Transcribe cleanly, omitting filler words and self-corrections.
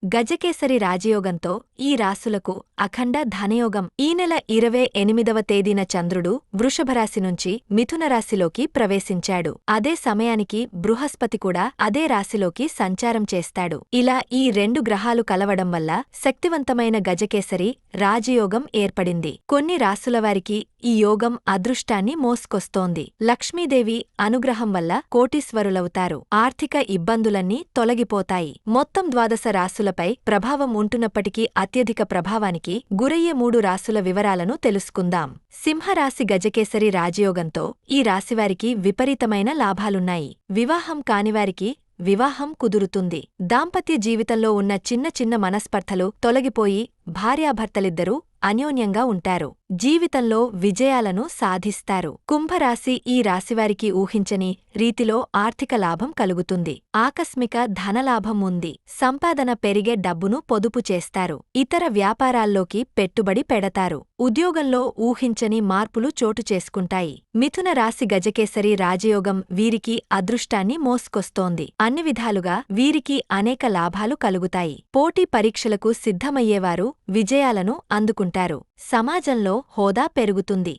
గజకేసరి రాజయోగంతో ఈ రాసులకు అఖండ ధనయోగం. ఈ నెల 28వ తేదీన చంద్రుడు వృషభరాశి నుంచి మిథునరాశిలోకి ప్రవేశించాడు. అదే సమయానికి బృహస్పతి కూడా అదే రాశిలోకి సంచారం చేస్తాడు. ఇలా ఈ రెండు గ్రహాలు కలవడం వల్ల శక్తివంతమైన గజకేసరి రాజయోగం ఏర్పడింది. కొన్ని రాసులవారికి ఈ యోగం అదృష్టాన్ని మోసుకొస్తోంది. లక్ష్మీదేవి అనుగ్రహం వల్ల కోటీశ్వరులవుతారు. ఆర్థిక ఇబ్బందులన్నీ తొలగిపోతాయి. మొత్తం 12 రాసులపై ప్రభావం ఉంటున్నప్పటికీ అత్యధిక ప్రభావానికి గురయ్యే 3 రాసుల వివరాలను తెలుసుకుందాం. సింహరాశి గజకేసరి రాజయోగంతో ఈ రాశివారికి విపరీతమైన లాభాలున్నాయి. వివాహం కానివారికి వివాహం కుదురుతుంది. దాంపత్య జీవితంలో ఉన్న చిన్న చిన్న మనస్పర్ధలు తొలగిపోయి భార్యాభర్తలిద్దరూ అన్యోన్యంగా ఉంటారు. జీవితంలో విజయాలను సాధిస్తారు. కుంభరాశి ఈ రాశివారికి ఊహించని రీతిలో ఆర్థిక లాభం కలుగుతుంది. ఆకస్మిక ధనలాభం ఉంది. సంపాదన పెరిగే డబ్బును పొదుపు చేస్తారు. ఇతర వ్యాపారాల్లోకి పెట్టుబడి పెడతారు. ఉద్యోగంలో ఊహించని మార్పులు చోటు చేసుకుంటాయి. మిథున రాశి గజకేసరి రాజయోగం వీరికి అదృష్టాన్ని మోసుకొస్తోంది. అన్ని విధాలుగా వీరికి అనేక లాభాలు కలుగుతాయి. పోటీ పరీక్షలకు సిద్ధమయ్యేవారు విజయాలను అందుకుంటారు. సమాజంలో హోదా పెరుగుతుంది.